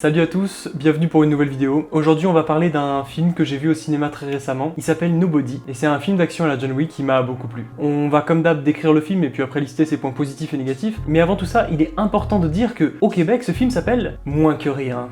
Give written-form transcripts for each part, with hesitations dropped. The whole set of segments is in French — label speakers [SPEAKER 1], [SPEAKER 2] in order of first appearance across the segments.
[SPEAKER 1] Salut à tous, bienvenue pour une nouvelle vidéo. Aujourd'hui on va parler d'un film que j'ai vu au cinéma très récemment. Il s'appelle Nobody et c'est un film d'action à la John Wick qui m'a beaucoup plu. On va comme d'hab décrire le film et puis après lister ses points positifs et négatifs. Mais avant tout ça, il est important de dire que au Québec ce film s'appelle Moins que rien.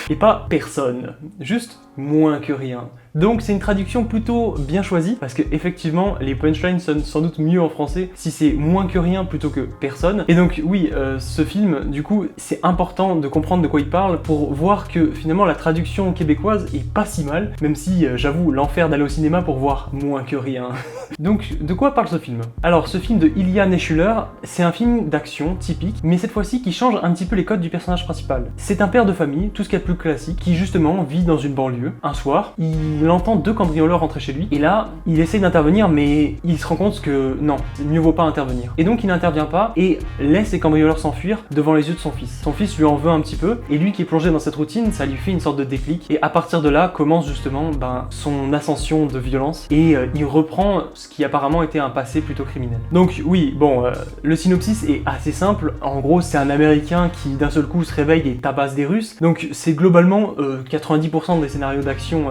[SPEAKER 1] Et pas personne, juste moins que rien. Donc c'est une traduction plutôt bien choisie, parce que effectivement les punchlines sonnent sans doute mieux en français si c'est moins que rien plutôt que personne. Et donc oui, ce film, du coup, c'est important de comprendre de quoi il parle pour voir que finalement la traduction québécoise est pas si mal, même si j'avoue l'enfer d'aller au cinéma pour voir moins que rien. Donc de quoi parle ce film? Alors ce film de Ilya Naishuller, c'est un film d'action typique, mais cette fois-ci qui change un petit peu les codes du personnage principal. C'est un père de famille, tout ce qu'il y a de plus classique, qui justement vit dans une banlieue. Un soir, il entend deux cambrioleurs rentrer chez lui, et là, il essaye d'intervenir, mais il se rend compte que non, mieux vaut pas intervenir. Et donc il n'intervient pas, et laisse les cambrioleurs s'enfuir devant les yeux de son fils. Son fils lui en veut un petit peu, et lui qui est plongé dans cette routine, ça lui fait une sorte de déclic, et à partir de là, commence justement son ascension de violence, et il reprend ce qui apparemment était un passé plutôt criminel. Donc oui, bon, le synopsis est assez simple. En gros, c'est un Américain qui d'un seul coup se réveille et tabasse des Russes. Donc c'est globalement 90% des scénarios d'action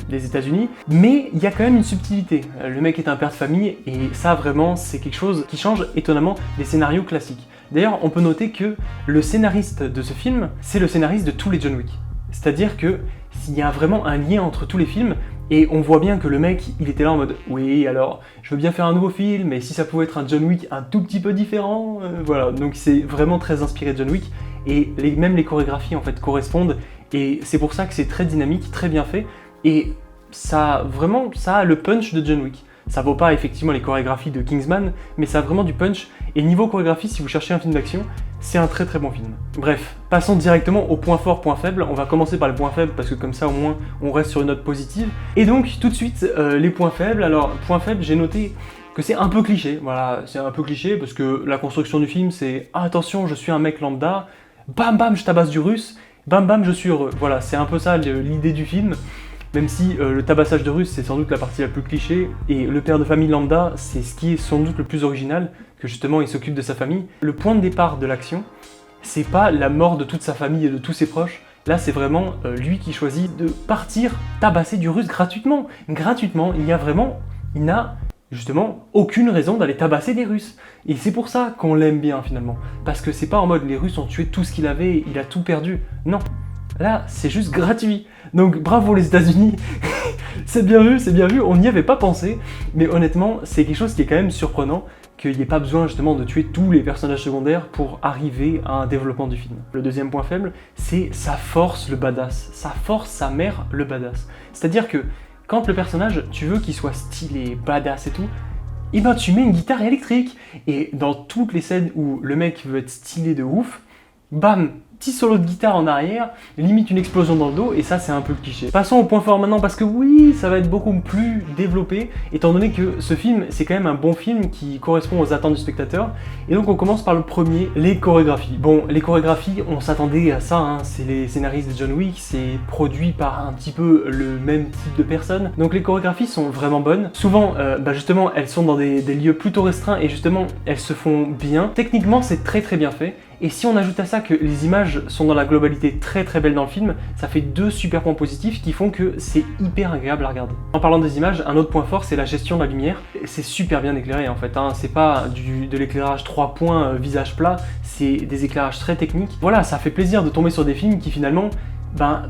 [SPEAKER 1] des États-Unis, mais il y a quand même une subtilité. Le mec est un père de famille et ça vraiment c'est quelque chose qui change étonnamment des scénarios classiques. D'ailleurs, on peut noter que le scénariste de ce film, c'est le scénariste de tous les John Wick. C'est-à-dire que s'il y a vraiment un lien entre tous les films, et on voit bien que le mec, il était là en mode « Oui, alors, je veux bien faire un nouveau film, mais si ça pouvait être un John Wick un tout petit peu différent, voilà. » Donc c'est vraiment très inspiré de John Wick, et même les chorégraphies en fait correspondent, et c'est pour ça que c'est très dynamique, très bien fait, et ça a le punch de John Wick. Ça vaut pas effectivement les chorégraphies de Kingsman, mais ça a vraiment du punch, et niveau chorégraphie, si vous cherchez un film d'action, c'est un très très bon film. Bref, passons directement au point fort, point faible. On va commencer par les points faibles parce que comme ça au moins on reste sur une note positive. Et donc tout de suite les points faibles. Alors point faible, j'ai noté que c'est un peu cliché. Voilà, c'est un peu cliché parce que la construction du film c'est ah, attention, je suis un mec lambda, bam bam, je tabasse du russe, bam bam, je suis heureux. Voilà, c'est un peu ça l'idée du film. Même si le tabassage de russe c'est sans doute la partie la plus cliché, et le père de famille lambda c'est ce qui est sans doute le plus original, que justement il s'occupe de sa famille. Le point de départ de l'action, c'est pas la mort de toute sa famille et de tous ses proches, là c'est vraiment lui qui choisit de partir tabasser du russe gratuitement. Gratuitement, il n'a justement aucune raison d'aller tabasser des Russes. Et c'est pour ça qu'on l'aime bien finalement, parce que c'est pas en mode les Russes ont tué tout ce qu'il avait, il a tout perdu, non. Là, c'est juste gratuit. Donc bravo les États-Unis, c'est bien vu, on n'y avait pas pensé, mais honnêtement, c'est quelque chose qui est quand même surprenant, qu'il n'y ait pas besoin justement de tuer tous les personnages secondaires pour arriver à un développement du film. Le deuxième point faible, c'est sa force le badass, sa force sa mère le badass. C'est-à-dire que quand le personnage, tu veux qu'il soit stylé, badass et tout, et ben tu mets une guitare électrique, et dans toutes les scènes où le mec veut être stylé de ouf, bam, petit solo de guitare en arrière, limite une explosion dans le dos, et ça c'est un peu le cliché. Passons au point fort maintenant, parce que oui, ça va être beaucoup plus développé, étant donné que ce film, c'est quand même un bon film qui correspond aux attentes du spectateur. Et donc on commence par le premier, les chorégraphies. Bon, les chorégraphies, on s'attendait à ça, hein, c'est les scénaristes de John Wick, c'est produit par un petit peu le même type de personnes. Donc les chorégraphies sont vraiment bonnes. Souvent, justement, elles sont dans des lieux plutôt restreints, et justement, elles se font bien. Techniquement, c'est très très bien fait. Et si on ajoute à ça que les images sont dans la globalité très très belles dans le film, ça fait deux super points positifs qui font que c'est hyper agréable à regarder. En parlant des images, un autre point fort c'est la gestion de la lumière. C'est super bien éclairé en fait, hein. C'est pas de l'éclairage 3 points visage plat, c'est des éclairages très techniques. Voilà, ça fait plaisir de tomber sur des films qui finalement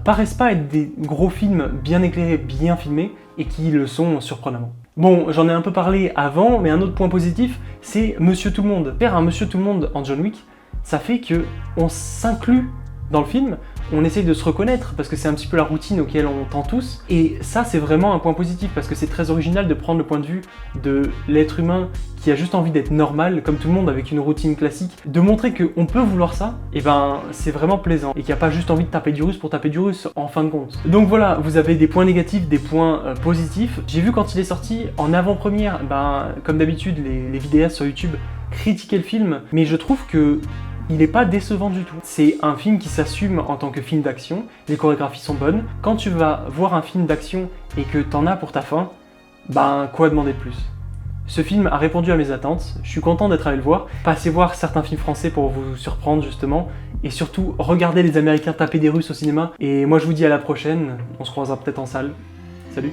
[SPEAKER 1] paraissent pas être des gros films bien éclairés, bien filmés, et qui le sont surprenamment. Bon, j'en ai un peu parlé avant, mais un autre point positif, c'est Monsieur Tout le Monde. Faire un Monsieur Tout le Monde en John Wick, ça fait que on s'inclut dans le film, on essaye de se reconnaître parce que c'est un petit peu la routine auquel on tend tous, et ça c'est vraiment un point positif parce que c'est très original de prendre le point de vue de l'être humain qui a juste envie d'être normal comme tout le monde avec une routine classique, de montrer qu'on peut vouloir ça, et c'est vraiment plaisant, et qu'il n'y a pas juste envie de taper du russe pour taper du russe en fin de compte. Donc voilà, vous avez des points négatifs, des points positifs. J'ai vu quand il est sorti en avant-première, comme d'habitude les vidéastes sur YouTube critiquaient le film, mais je trouve que il n'est pas décevant du tout. C'est un film qui s'assume en tant que film d'action, les chorégraphies sont bonnes. Quand tu vas voir un film d'action et que t'en as pour ta faim, quoi demander de plus? Ce film a répondu à mes attentes, je suis content d'être allé le voir. Passez voir certains films français pour vous surprendre justement, et surtout regardez les Américains taper des Russes au cinéma. Et moi je vous dis à la prochaine, on se croisera peut-être en salle. Salut!